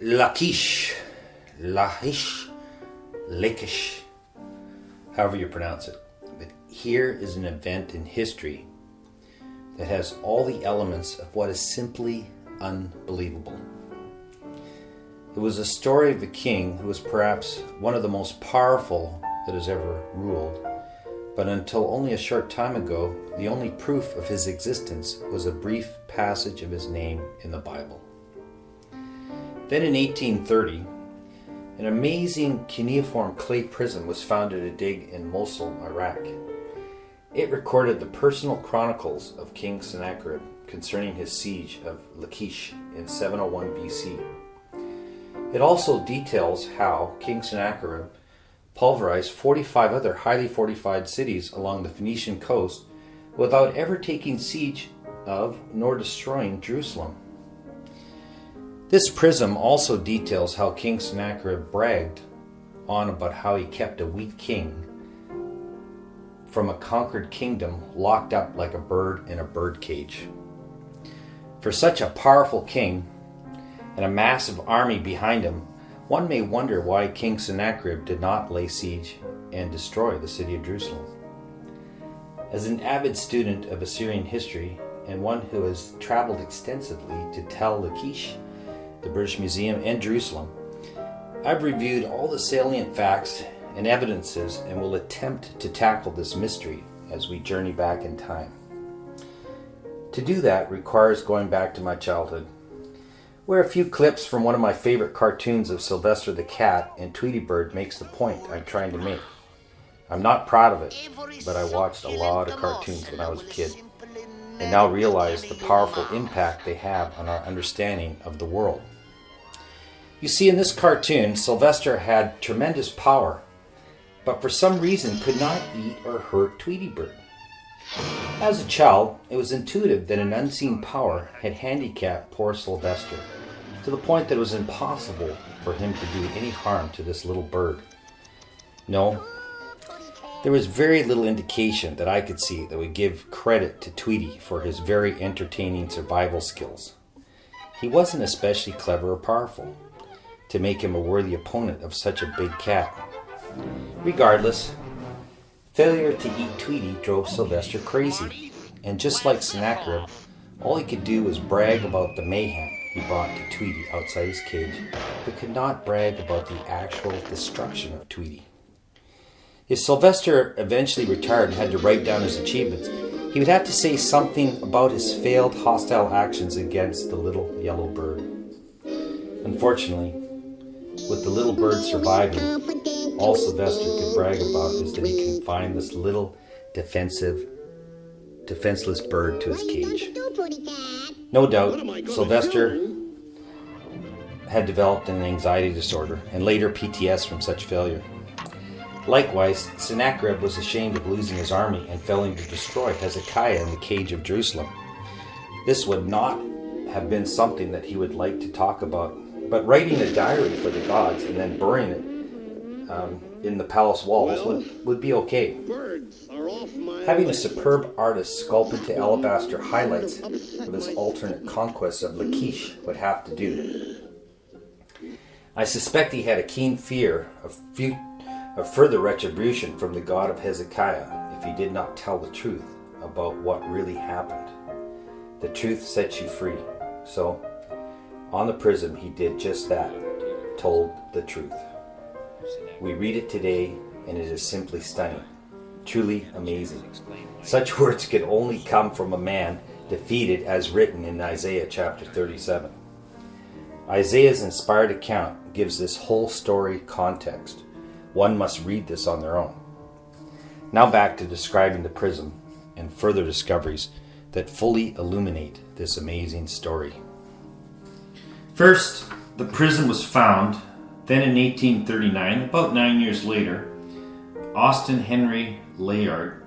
Lachish, Lachish, however you pronounce it. But here is an event in history that has all the elements of what is simply unbelievable. It was a story of a king who was perhaps one of the most powerful that has ever ruled, but until only a short time ago, the only proof of his existence was a brief passage of his name in the Bible. Then in 1830, an amazing cuneiform clay prism was found at a dig in Mosul, Iraq. It recorded the personal chronicles of King Sennacherib concerning his siege of Lachish in 701 BC. It also details how King Sennacherib pulverized 45 other highly fortified cities along the Phoenician coast without ever taking siege of nor destroying Jerusalem. This prism also details how King Sennacherib bragged on about how he kept a weak king from a conquered kingdom locked up like a bird in a birdcage. For such a powerful king and a massive army behind him, one may wonder why King Sennacherib did not lay siege and destroy the city of Jerusalem. As an avid student of Assyrian history and one who has traveled extensively to Tel Lachish, the British Museum, and Jerusalem, I've reviewed all the salient facts and evidences and will attempt to tackle this mystery as we journey back in time. To do that requires going back to my childhood, where a few clips from one of my favorite cartoons of Sylvester the Cat and Tweety Bird makes the point I'm trying to make. I'm not proud of it, but I watched a lot of cartoons when I was a kid, and now realize the powerful impact they have on our understanding of the world. You see, in this cartoon, Sylvester had tremendous power, but for some reason could not eat or hurt Tweety Bird. As a child, it was intuitive that an unseen power had handicapped poor Sylvester, to the point that it was impossible for him to do any harm to this little bird. No, there was very little indication that I could see that would give credit to Tweety for his very entertaining survival skills. He wasn't especially clever or powerful to make him a worthy opponent of such a big cat. Regardless, failure to eat Tweety drove Sylvester crazy, and just like Sennacherib, all he could do was brag about the mayhem he brought to Tweety outside his cage, but could not brag about the actual destruction of Tweety. If Sylvester eventually retired and had to write down his achievements, he would have to say something about his failed hostile actions against the little yellow bird. Unfortunately, with the little bird surviving, all Sylvester could brag about is that he confined this little defenseless bird to his cage. No doubt, Sylvester had developed an anxiety disorder and later PTS from such failure. Likewise, Sennacherib was ashamed of losing his army and failing to destroy Hezekiah in the cage of Jerusalem. This would not have been something that he would like to talk about, but writing a diary for the gods and then burying it in the palace walls would be okay. Having a superb artist sculpt into alabaster highlights of his alternate conquests of Lachish would have to do. I suspect he had a keen fear of further retribution from the God of Hezekiah if he did not tell the truth about what really happened. The truth sets you free. So, on the prism, he did just that, told the truth. We read it today, and it is simply stunning, truly amazing. Such words could only come from a man defeated as written in Isaiah chapter 37. Isaiah's inspired account gives this whole story context. One must read this on their own. Now back to describing the prism and further discoveries that fully illuminate this amazing story. First, the prism was found. Then in 1839, about 9 years later, Austin Henry Layard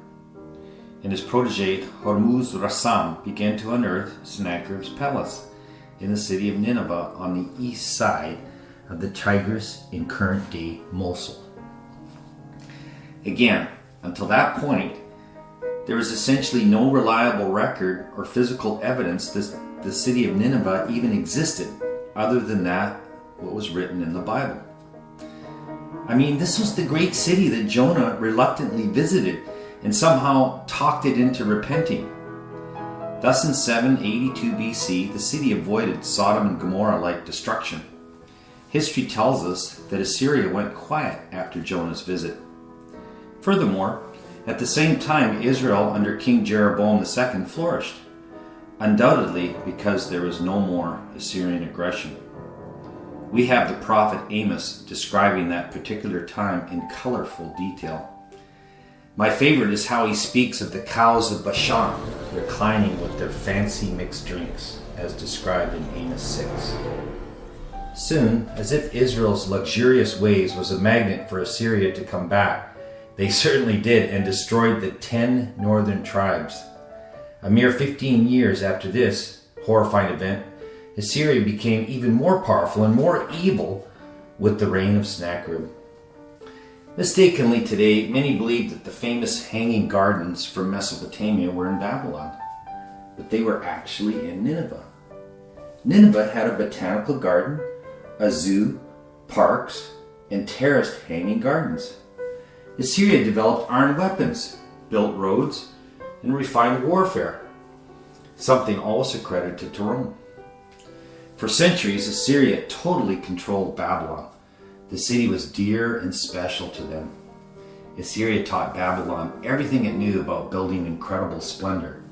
and his protege Hormuz Rassam began to unearth Sennacherib's palace in the city of Nineveh on the east side of the Tigris in current-day Mosul. Again, until that point, there was essentially no reliable record or physical evidence that the city of Nineveh even existed, other than that what was written in the Bible. I mean, this was the great city that Jonah reluctantly visited and somehow talked it into repenting. Thus in 782 BC, the city avoided Sodom and Gomorrah-like destruction. History tells us that Assyria went quiet after Jonah's visit. Furthermore, at the same time, Israel under King Jeroboam II flourished, undoubtedly because there was no more Assyrian aggression. We have the prophet Amos describing that particular time in colorful detail. My favorite is how he speaks of the cows of Bashan reclining with their fancy mixed drinks, as described in Amos 6. Soon, as if Israel's luxurious ways was a magnet for Assyria to come back, they certainly did and destroyed the 10 northern tribes. A mere 15 years after this horrifying event, Assyria became even more powerful and more evil with the reign of Sennacherib. Mistakenly today, many believe that the famous hanging gardens from Mesopotamia were in Babylon, but they were actually in Nineveh. Nineveh had a botanical garden, a zoo, parks, and terraced hanging gardens. Assyria developed armed weapons, built roads, and refined warfare, something also accredited to Rome. For centuries, Assyria totally controlled Babylon. The city was dear and special to them. Assyria taught Babylon everything it knew about building incredible splendor,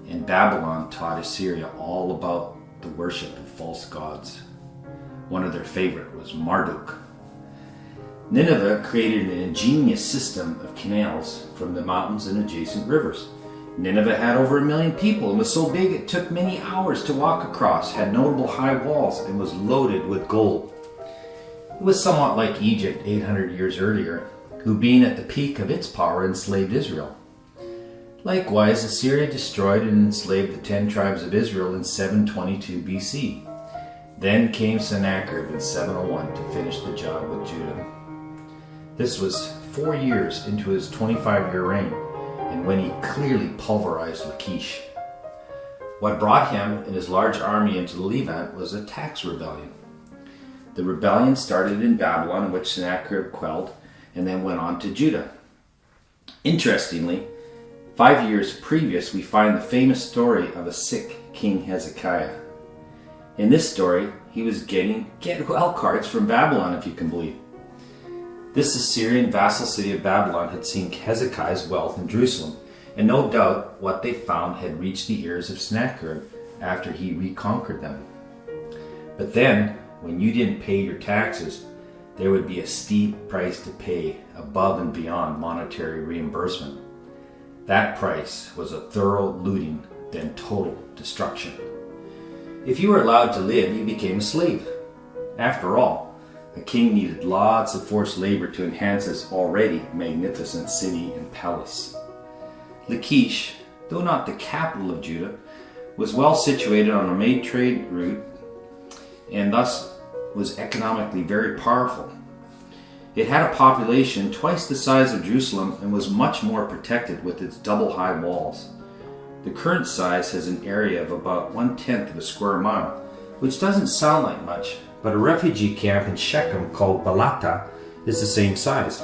and Babylon taught Assyria all about the worship of false gods. One of their favorite was Marduk. Nineveh created an ingenious system of canals from the mountains and adjacent rivers. Nineveh had over 1 million people and was so big it took many hours to walk across, had notable high walls, and was loaded with gold. It was somewhat like Egypt 800 years earlier, who being at the peak of its power enslaved Israel. Likewise, Assyria destroyed and enslaved the 10 tribes of Israel in 722 BC. Then came Sennacherib in 701 to finish the job with Judah. This was 4 years into his 25-year reign, and when he clearly pulverized Lachish. What brought him and his large army into the Levant was a tax rebellion. The rebellion started in Babylon, which Sennacherib quelled, and then went on to Judah. Interestingly, 5 years previous, we find the famous story of a sick King Hezekiah. In this story, he was getting get-well cards from Babylon, if you can believe. This Assyrian vassal city of Babylon had seen Hezekiah's wealth in Jerusalem, and no doubt what they found had reached the ears of Sennacherib after he reconquered them. But then, when you didn't pay your taxes, there would be a steep price to pay above and beyond monetary reimbursement. That price was a thorough looting, then total destruction. If you were allowed to live, you became a slave. After all, a king needed lots of forced labor to enhance his already magnificent city and palace. Lachish, though not the capital of Judah, was well situated on a main trade route and thus was economically very powerful. It had a population twice the size of Jerusalem and was much more protected with its double high walls. The current size has an area of about 1/10 of a square mile, which doesn't sound like much, but a refugee camp in Shechem called Balata is the same size.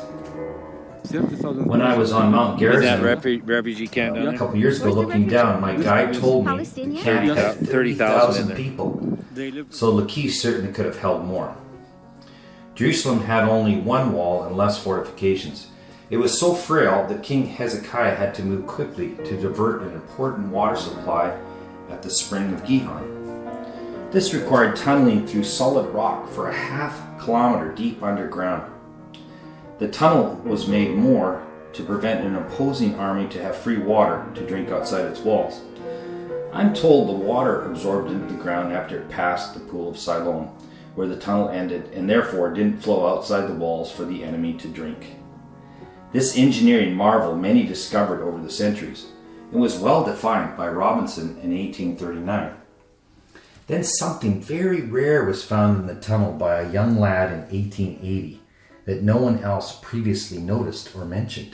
When I was on Mount Garrison refugee camp a couple years ago looking down, my guide told me the camp had 30,000 people, so Lachish certainly could have held more. Jerusalem had only one wall and less fortifications. It was so frail that King Hezekiah had to move quickly to divert an important water supply at the spring of Gihon. This required tunneling through solid rock for a half-kilometer deep underground. The tunnel was made more to prevent an opposing army to have free water to drink outside its walls. I'm told the water absorbed into the ground after it passed the pool of Siloam, where the tunnel ended, and therefore didn't flow outside the walls for the enemy to drink. This engineering marvel many discovered over the centuries, and was well defined by Robinson in 1839. Then something very rare was found in the tunnel by a young lad in 1880 that no one else previously noticed or mentioned.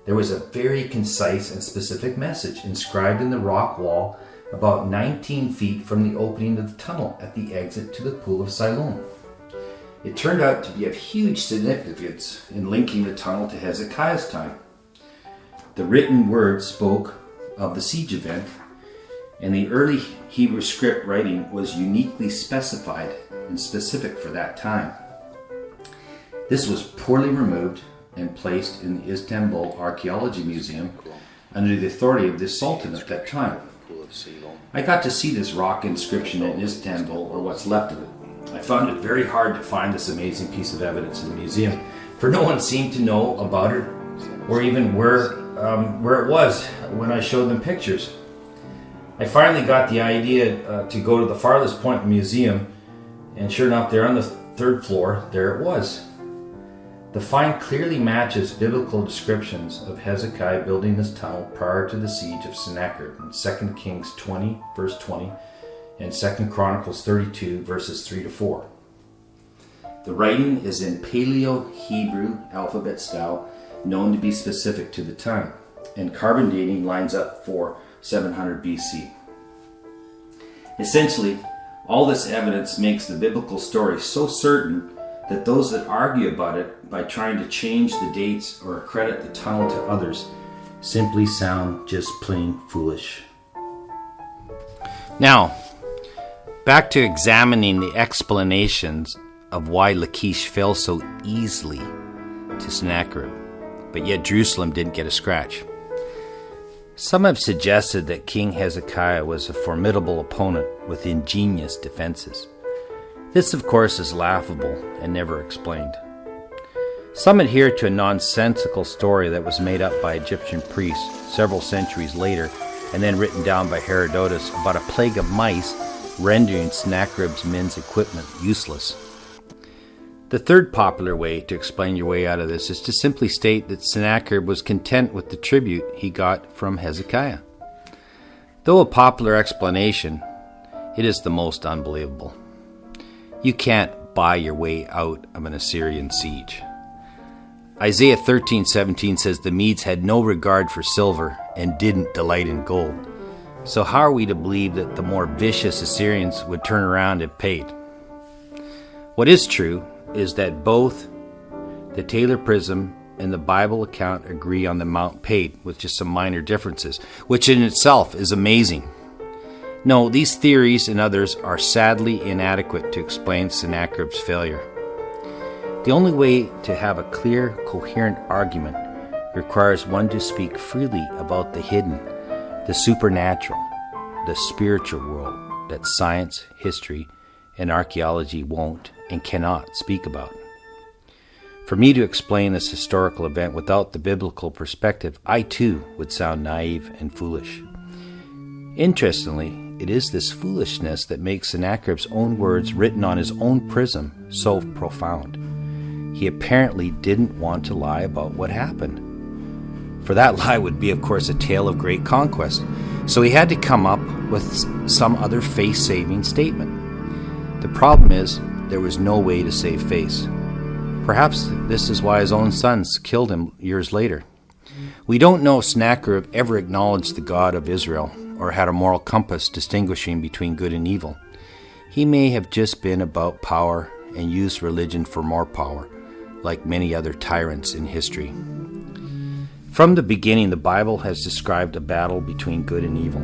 There was a very concise and specific message inscribed in the rock wall about 19 feet from the opening of the tunnel at the exit to the pool of Siloam. It turned out to be of huge significance in linking the tunnel to Hezekiah's time. The written word spoke of the siege event, and the early Hebrew script writing was uniquely specified and specific for that time. This was poorly removed and placed in the Istanbul Archaeology Museum under the authority of the Sultan at that time. I got to see this rock inscription in Istanbul, or what's left of it. I found it very hard to find this amazing piece of evidence in the museum, for no one seemed to know about it or even where it was when I showed them pictures. I finally got the idea to go to the farthest point in the museum, and sure enough, there on the third floor, there it was. The find clearly matches biblical descriptions of Hezekiah building this tunnel prior to the siege of Sennacherib in 2 Kings 20, verse 20, and 2 Chronicles 32, verses 3 to 4. The writing is in Paleo-Hebrew alphabet style, known to be specific to the time, and carbon dating lines up for 700 BC. Essentially, all this evidence makes the biblical story so certain that those that argue about it by trying to change the dates or accredit the tunnel to others simply sound just plain foolish. Now, back to examining the explanations of why Lachish fell so easily to Sennacherib, but yet Jerusalem didn't get a scratch. Some have suggested that King Hezekiah was a formidable opponent with ingenious defenses. This, of course, is laughable and never explained. Some adhere to a nonsensical story that was made up by Egyptian priests several centuries later and then written down by Herodotus about a plague of mice rendering Sennacherib's men's equipment useless. The third popular way to explain your way out of this is to simply state that Sennacherib was content with the tribute he got from Hezekiah. Though a popular explanation, it is the most unbelievable. You can't buy your way out of an Assyrian siege. Isaiah 13:17 says the Medes had no regard for silver and didn't delight in gold. So how are we to believe that the more vicious Assyrians would turn around and paid? What is true is that both the Taylor Prism and the Bible account agree on the amount paid, with just some minor differences, which in itself is amazing. No, these theories and others are sadly inadequate to explain Sennacherib's failure. The only way to have a clear, coherent argument requires one to speak freely about the hidden, the supernatural, the spiritual world that science, history, and archaeology won't and cannot speak about. For me to explain this historical event without the biblical perspective, I too would sound naive and foolish. Interestingly, it is this foolishness that makes Sennacherib's own words written on his own prism so profound. He apparently didn't want to lie about what happened. For that lie would be, of course, a tale of great conquest. So he had to come up with some other face-saving statement. The problem is, there was no way to save face. Perhaps this is why his own sons killed him years later. We don't know if Sennacherib ever acknowledged the God of Israel or had a moral compass distinguishing between good and evil. He may have just been about power and used religion for more power, like many other tyrants in history. From the beginning, the Bible has described a battle between good and evil.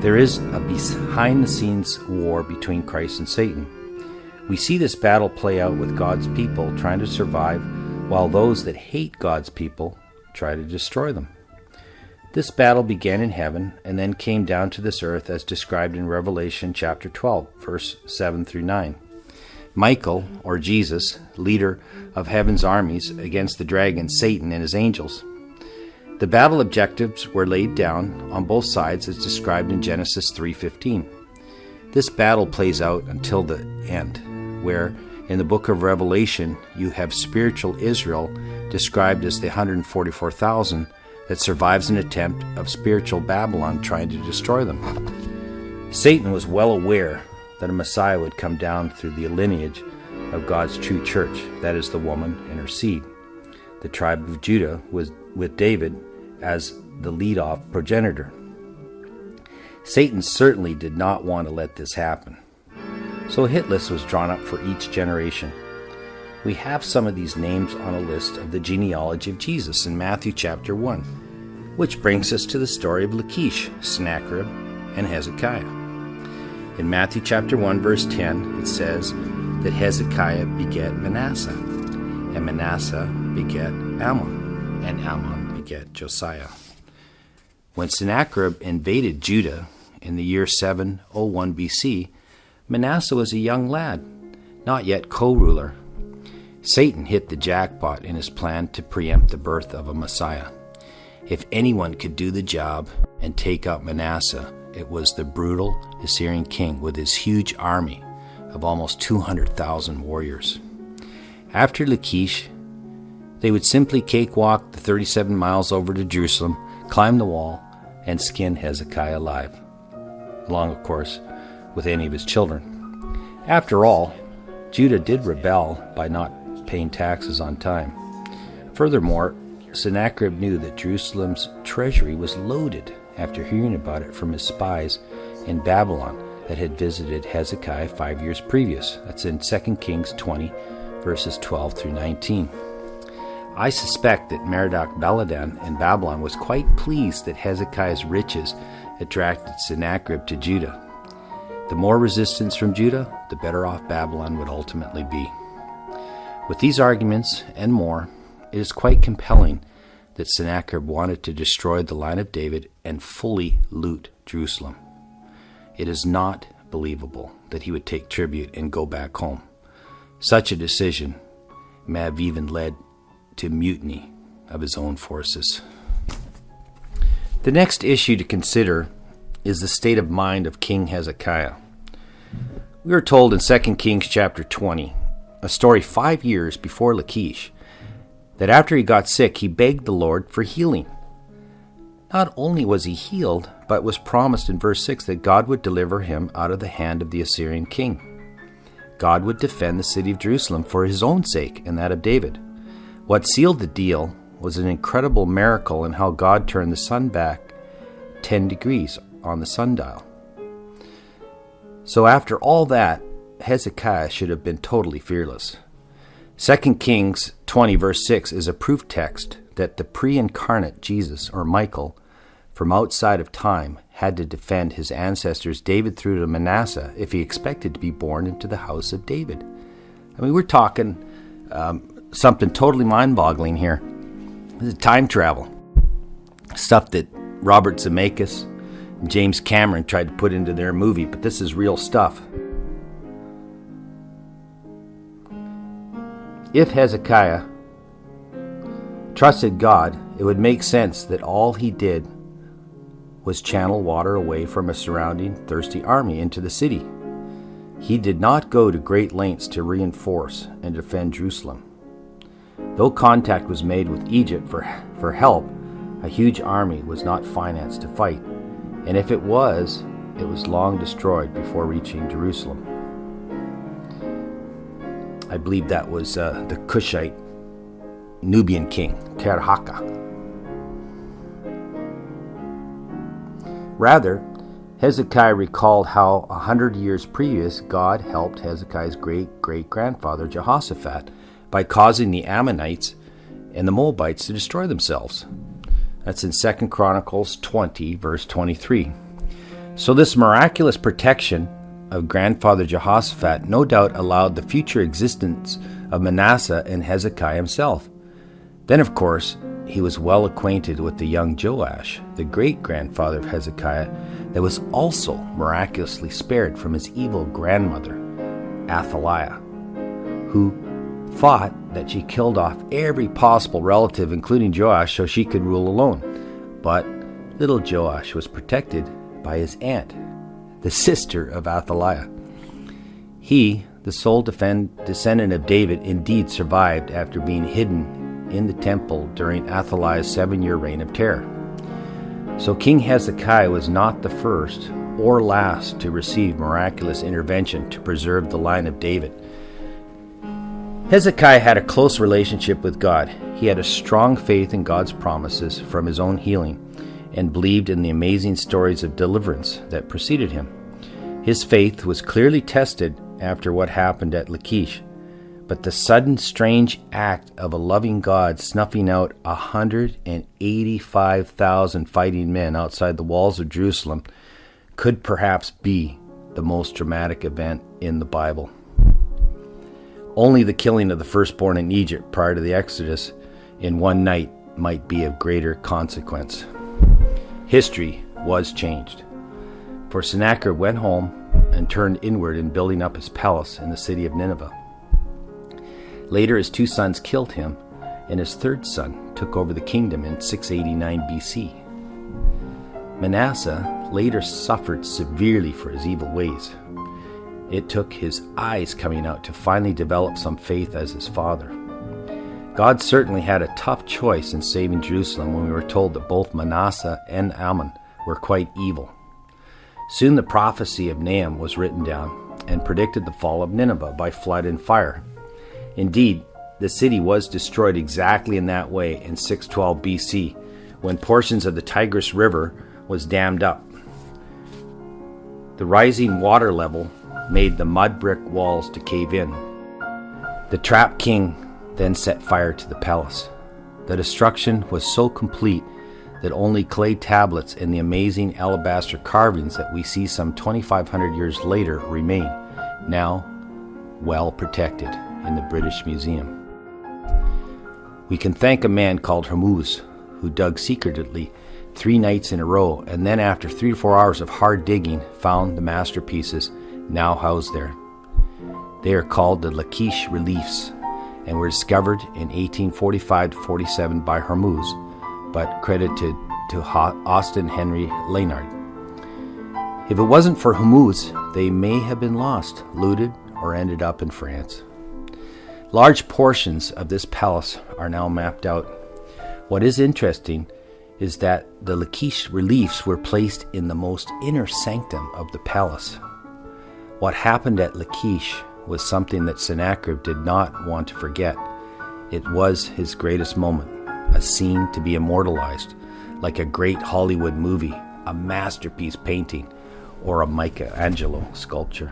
There is a behind-the-scenes war between Christ and Satan. We see this battle play out with God's people trying to survive, while those that hate God's people try to destroy them. This battle began in heaven and then came down to this earth as described in Revelation chapter 12, verse 7 through 9. Michael, or Jesus, leader of heaven's armies against the dragon, Satan, and his angels. The battle objectives were laid down on both sides as described in Genesis 3:15. This battle plays out until the end, where in the book of Revelation you have spiritual Israel described as the 144,000 that survives an attempt of spiritual Babylon trying to destroy them. Satan was well aware that a Messiah would come down through the lineage of God's true church, that is the woman and her seed. The tribe of Judah was with David as the lead-off progenitor. Satan certainly did not want to let this happen. So a hit list was drawn up for each generation. We have some of these names on a list of the genealogy of Jesus in Matthew chapter 1, which brings us to the story of Lachish, Sennacherib, and Hezekiah. In Matthew chapter 1, verse 10, it says that Hezekiah begat Manasseh, and Manasseh begat Ammon, and Ammon begat Josiah. When Sennacherib invaded Judah in the year 701 BC, Manasseh was a young lad, not yet co-ruler. Satan hit the jackpot in his plan to preempt the birth of a Messiah. If anyone could do the job and take out Manasseh, it was the brutal Assyrian king with his huge army of almost 200,000 warriors. After Lachish, they would simply cakewalk the 37 miles over to Jerusalem, climb the wall, and skin Hezekiah alive, along, of course, with any of his children. After all, Judah did rebel by not paying taxes on time. Furthermore, Sennacherib knew that Jerusalem's treasury was loaded after hearing about it from his spies in Babylon that had visited Hezekiah 5 years previous. That's in 2 Kings 20, verses 12 through 19. I suspect that Merodach-Baladan in Babylon was quite pleased that Hezekiah's riches attracted Sennacherib to Judah. The more resistance from Judah, the better off Babylon would ultimately be. With these arguments and more, it is quite compelling that Sennacherib wanted to destroy the line of David and fully loot Jerusalem. It is not believable that he would take tribute and go back home. Such a decision may have even led to mutiny of his own forces. The next issue to consider is the state of mind of King Hezekiah. We are told in 2 Kings chapter 20, a story 5 years before Lachish, that after he got sick, he begged the Lord for healing. Not only was he healed, but was promised in verse 6 that God would deliver him out of the hand of the Assyrian king. God would defend the city of Jerusalem for his own sake and that of David. What sealed the deal was an incredible miracle in how God turned the sun back 10 degrees on the sundial. So after all that, Hezekiah should have been totally fearless. 2 Kings 20 verse 6 is a proof text that the pre-incarnate Jesus, or Michael, from outside of time, had to defend his ancestors David through to Manasseh if he expected to be born into the house of David. I mean, we're talking something totally mind-boggling here. This is time travel. Stuff that Robert Zemeckis and James Cameron tried to put into their movie, but this is real stuff. If Hezekiah trusted God, it would make sense that all he did was channel water away from a surrounding thirsty army into the city. He did not go to great lengths to reinforce and defend Jerusalem. Though contact was made with Egypt for help, a huge army was not financed to fight, and if it was long destroyed before reaching Jerusalem. I believe that was the Cushite Nubian king, Tirhakah. Rather, Hezekiah recalled how 100 years previous God helped Hezekiah's great-great-grandfather Jehoshaphat by causing the Ammonites and the Moabites to destroy themselves. That's in 2 Chronicles 20, verse 23. So this miraculous protection of grandfather Jehoshaphat no doubt allowed the future existence of Manasseh and Hezekiah himself. Then, of course, he was well acquainted with the young Joash, the great-grandfather of Hezekiah, that was also miraculously spared from his evil grandmother, Athaliah, who thought that she killed off every possible relative, including Joash, so she could rule alone. But little Joash was protected by his aunt, the sister of Athaliah. He, the sole descendant of David, indeed survived after being hidden in the temple during Athaliah's 7-year reign of terror. So King Hezekiah was not the first or last to receive miraculous intervention to preserve the line of David. Hezekiah had a close relationship with God. He had a strong faith in God's promises from his own healing, and believed in the amazing stories of deliverance that preceded him. His faith was clearly tested after what happened at Lachish, but the sudden strange act of a loving God snuffing out 185,000 fighting men outside the walls of Jerusalem could perhaps be the most dramatic event in the Bible. Only the killing of the firstborn in Egypt prior to the Exodus in one night might be of greater consequence. History was changed, for Sennacherib went home and turned inward in building up his palace in the city of Nineveh. Later his 2 sons killed him, and his 3rd son took over the kingdom in 689 BC. Manasseh later suffered severely for his evil ways. It took his eyes coming out to finally develop some faith as his father. God certainly had a tough choice in saving Jerusalem when we were told that both Manasseh and Ammon were quite evil. Soon the prophecy of Nahum was written down and predicted the fall of Nineveh by flood and fire. Indeed, the city was destroyed exactly in that way in 612 BC, when portions of the Tigris River was dammed up. The rising water level made the mud brick walls to cave in. The trapped king then set fire to the palace. The destruction was so complete that only clay tablets and the amazing alabaster carvings that we see some 2,500 years later remain, now well protected in the British Museum. We can thank a man called Hormuz, who dug secretly 3 nights in a row, and then after 3 to 4 hours of hard digging found the masterpieces now housed there. They are called the Lachish reliefs and were discovered in 1845-47 by Hormuz, but credited to Austin Henry Leonard. If it wasn't for Hormuz, they may have been lost, looted, or ended up in France. Large portions of this palace are now mapped out. What is interesting is that the Lachish reliefs were placed in the most inner sanctum of the palace. What happened at Lachish was something that Sennacherib did not want to forget. It was his greatest moment, a scene to be immortalized, like a great Hollywood movie, a masterpiece painting, or a Michelangelo sculpture.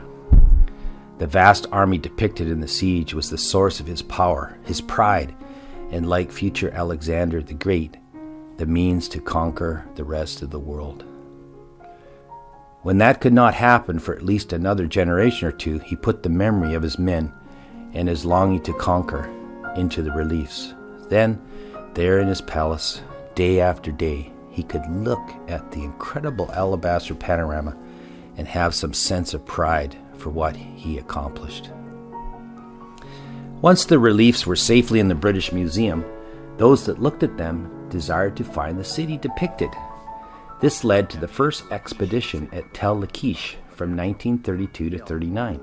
The vast army depicted in the siege was the source of his power, his pride, and like future Alexander the Great, the means to conquer the rest of the world. When that could not happen for at least another generation or two, he put the memory of his men and his longing to conquer into the reliefs. Then, there in his palace, day after day, he could look at the incredible alabaster panorama and have some sense of pride for what he accomplished. Once the reliefs were safely in the British Museum, those that looked at them desired to find the city depicted. This led to the first expedition at Tel Lachish from 1932 to 39,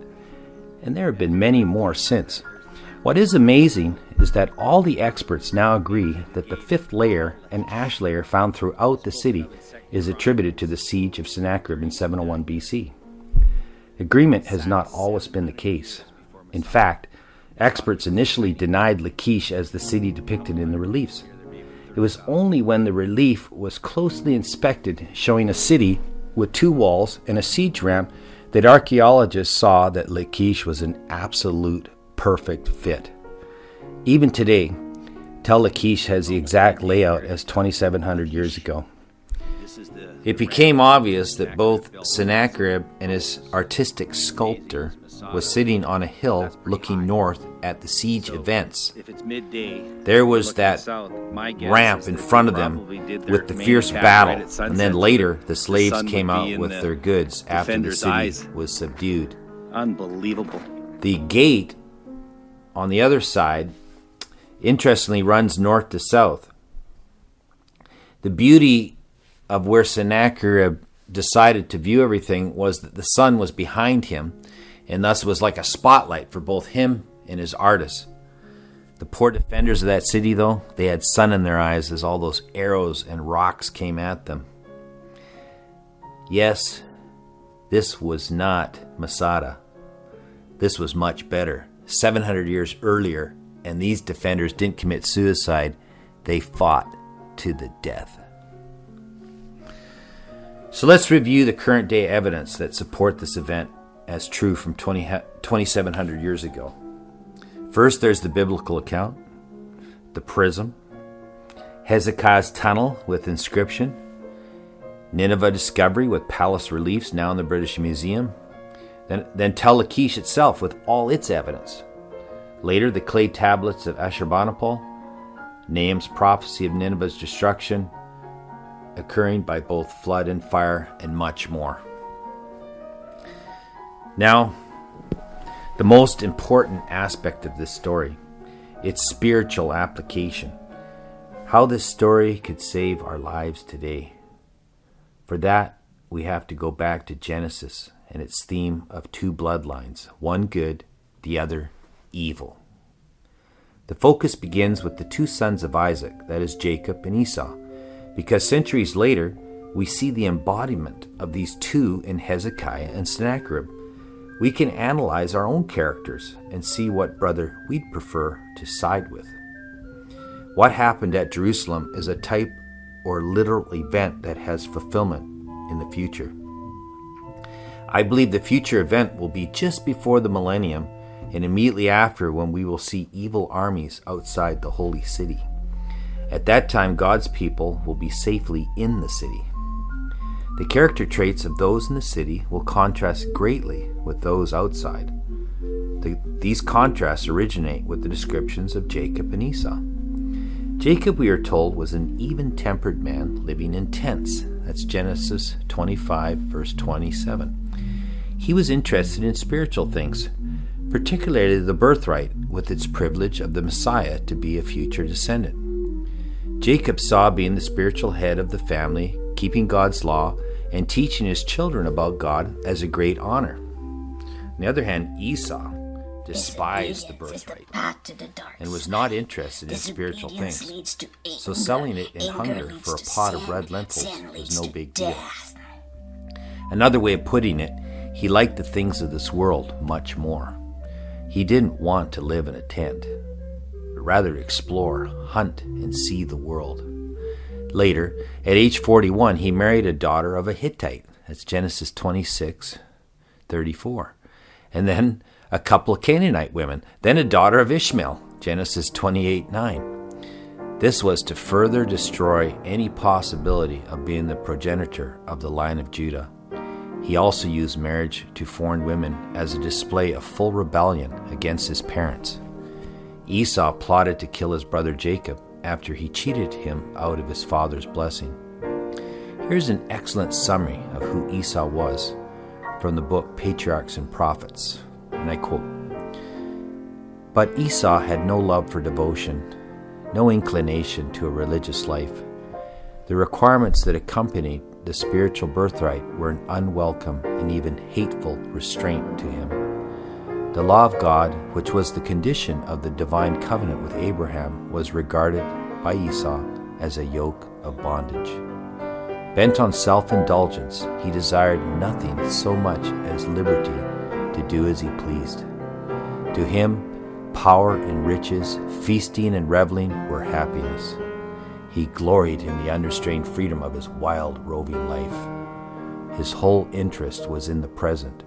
and there have been many more since. What is amazing is that all the experts now agree that the 5th layer and ash layer found throughout the city is attributed to the siege of Sennacherib in 701 BC. Agreement has not always been the case. In fact, experts initially denied Lachish as the city depicted in the reliefs. It was only when the relief was closely inspected, showing a city with 2 walls and a siege ramp, that archaeologists saw that Lachish was an absolute perfect fit. Even today, Tel Lachish has the exact layout as 2,700 years ago. It became obvious that both Sennacherib and his artistic sculptor was sitting on a hill looking north at the siege events. There was that ramp in front of them with the fierce battle, and then later the slaves came out with their goods after the city was subdued. Unbelievable. The gate on the other side, interestingly, runs north to south. The beauty of where Sennacherib decided to view everything was that the sun was behind him, and thus was like a spotlight for both him and his artists. The poor defenders of that city, though, they had sun in their eyes as all those arrows and rocks came at them. Yes, this was not Masada. This was much better. 700 years earlier, and these defenders didn't commit suicide. They fought to the death. So let's review the current day evidence that support this event as true from 2,700 years ago. First, there's the biblical account, the prism, Hezekiah's tunnel with inscription, Nineveh discovery with palace reliefs now in the British Museum, then Tel Lachish itself with all its evidence. Later, the clay tablets of Ashurbanipal, Nahum's prophecy of Nineveh's destruction, occurring by both flood and fire, and much more. Now, the most important aspect of this story, its spiritual application. How this story could save our lives today. For that, we have to go back to Genesis and its theme of two bloodlines, one good, the other evil. The focus begins with the two sons of Isaac, that is Jacob and Esau, because centuries later, we see the embodiment of these two in Hezekiah and Sennacherib. We can analyze our own characters and see what brother we'd prefer to side with. What happened at Jerusalem is a type or literal event that has fulfillment in the future. I believe the future event will be just before the millennium and immediately after, when we will see evil armies outside the holy city. At that time, God's people will be safely in the city. The character traits of those in the city will contrast greatly with those outside. These contrasts originate with the descriptions of Jacob and Esau. Jacob, we are told, was an even-tempered man living in tents. That's Genesis 25, verse 27. He was interested in spiritual things, particularly the birthright, with its privilege of the Messiah to be a future descendant. Jacob saw being the spiritual head of the family, keeping God's law, and teaching his children about God as a great honor. On the other hand, Esau despised the birthright and was not interested in spiritual things, so selling it in hunger for a pot of red lentils was no big deal. Another way of putting it, he liked the things of this world much more. He didn't want to live in a tent, but rather explore, hunt, and see the world. Later, at age 41, he married a daughter of a Hittite. That's Genesis 26:34. And then a couple of Canaanite women, then a daughter of Ishmael, Genesis 28:9. This was to further destroy any possibility of being the progenitor of the line of Judah. He also used marriage to foreign women as a display of full rebellion against his parents. Esau plotted to kill his brother Jacob after he cheated him out of his father's blessing. Here's an excellent summary of who Esau was from the book Patriarchs and Prophets. And I quote, "But Esau had no love for devotion, no inclination to a religious life. The requirements that accompanied the spiritual birthright were an unwelcome and even hateful restraint to him. The law of God, which was the condition of the divine covenant with Abraham, was regarded by Esau as a yoke of bondage. Bent on self-indulgence, he desired nothing so much as liberty to do as he pleased. To him, power and riches, feasting and reveling were happiness. He gloried in the unrestrained freedom of his wild, roving life. His whole interest was in the present.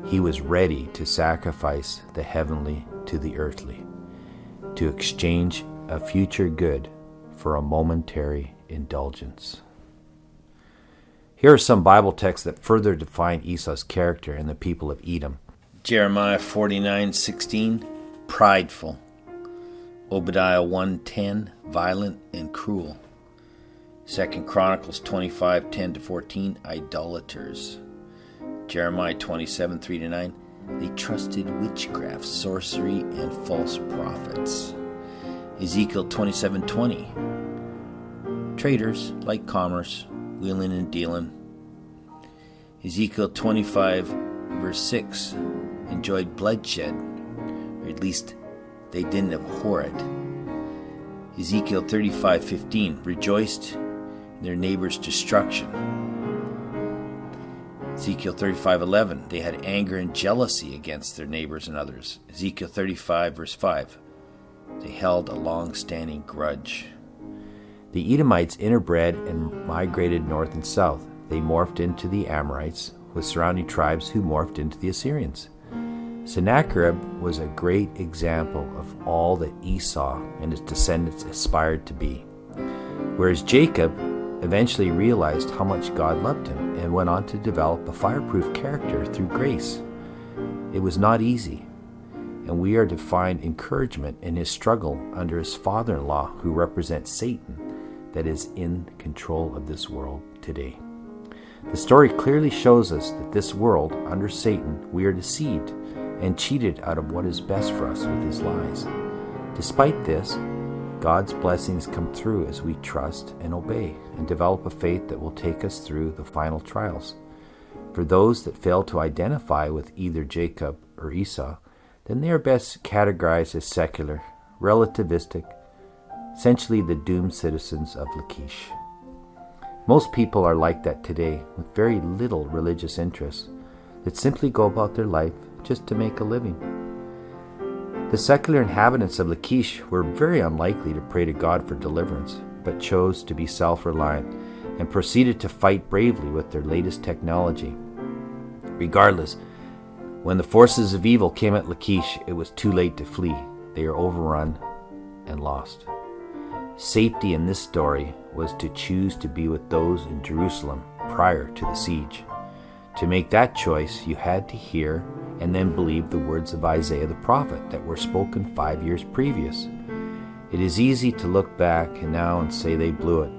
He was ready to sacrifice the heavenly to the earthly, to exchange a future good for a momentary indulgence." Here are some Bible texts that further define Esau's character and the people of Edom. Jeremiah 49:16, prideful. Obadiah 1:10, violent and cruel. 2 Chronicles 25:10-14, idolaters. Jeremiah 27:3-9, they trusted witchcraft, sorcery, and false prophets. Ezekiel 27:20, traders, like commerce, wheeling and dealing. Ezekiel 25:6, enjoyed bloodshed, or at least they didn't abhor it. Ezekiel 35:15, rejoiced in their neighbor's destruction. Ezekiel 35:11, they had anger and jealousy against their neighbors and others. Ezekiel 35:5, they held a long-standing grudge. The Edomites interbred and migrated north and south. they morphed into the Amorites, with surrounding tribes who morphed into the Assyrians. Sennacherib was a great example of all that Esau and his descendants aspired to be, whereas Jacob eventually realized how much God loved him and went on to develop a fireproof character through grace. It was not easy, and we are to find encouragement in his struggle under his father-in-law, who represents Satan, that is in control of this world today. The story clearly shows us that this world, under Satan, we are deceived and cheated out of what is best for us with his lies. Despite this, God's blessings come through as we trust and obey and develop a faith that will take us through the final trials. For those that fail to identify with either Jacob or Esau, then they are best categorized as secular, relativistic, essentially the doomed citizens of Lachish. Most people are like that today, with very little religious interest, that simply go about their life just to make a living. The secular inhabitants of Lachish were very unlikely to pray to God for deliverance, but chose to be self-reliant and proceeded to fight bravely with their latest technology. Regardless, when the forces of evil came at Lachish, it was too late to flee. They are overrun and lost. Safety in this story was to choose to be with those in Jerusalem prior to the siege. To make that choice, you had to hear and then believe the words of Isaiah the prophet that were spoken 5 years previous. It is easy to look back now and say they blew it.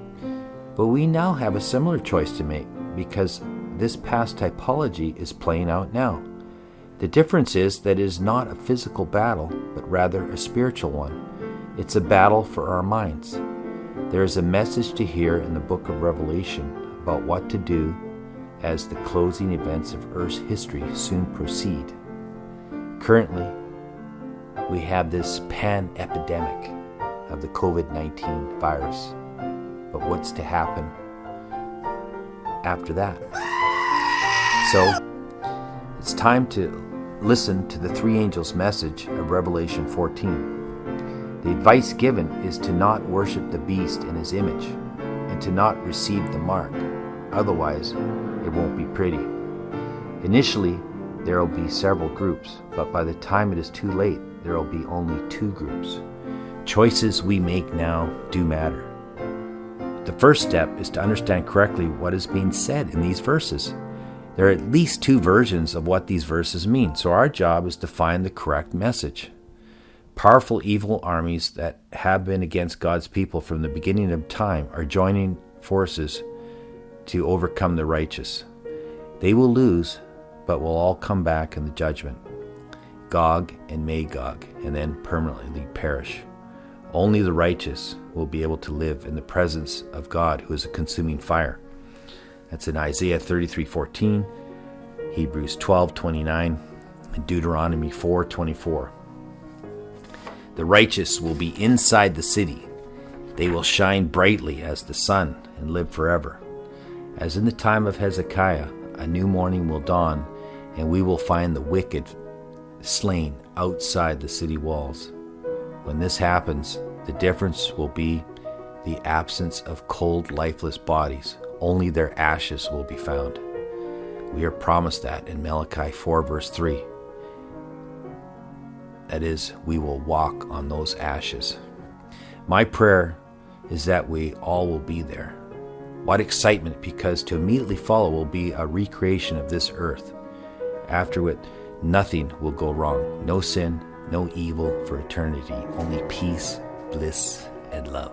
But we now have a similar choice to make, because this past typology is playing out now. The difference is that it is not a physical battle, but rather a spiritual one. It's a battle for our minds. There is a message to hear in the book of Revelation about what to do as the closing events of Earth's history soon proceed. Currently, we have this pan-epidemic of the COVID-19 virus. But what's to happen after that? So, it's time to listen to the three angels' message of Revelation 14. The advice given is to not worship the beast in his image and to not receive the mark. Otherwise, it won't be pretty. Initially, there will be several groups, but by the time it is too late, there will be only two groups. Choices we make now do matter. The first step is to understand correctly what is being said in these verses. There are at least two versions of what these verses mean, so our job is to find the correct message. Powerful evil armies that have been against God's people from the beginning of time are joining forces to overcome the righteous. They will lose, but will all come back in the judgment. Gog and Magog, and then permanently perish. Only the righteous will be able to live in the presence of God, who is a consuming fire. That's in Isaiah 33:14, Hebrews 12:29, and Deuteronomy 4:24. The righteous will be inside the city. They will shine brightly as the sun and live forever. As in the time of Hezekiah, a new morning will dawn, and we will find the wicked slain outside the city walls. When this happens, the difference will be the absence of cold, lifeless bodies. Only their ashes will be found. We are promised that in Malachi 4 verse 3. That is, we will walk on those ashes. My prayer is that we all will be there. What excitement, because to immediately follow will be a recreation of this earth. After which, nothing will go wrong. No sin, no evil for eternity. Only peace, bliss, and love.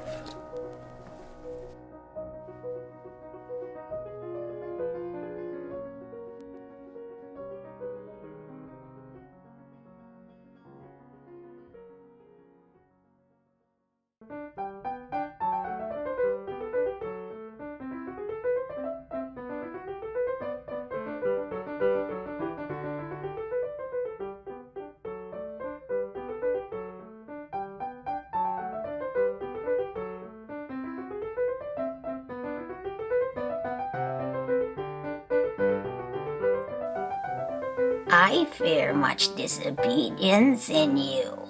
I fear much disobedience in you.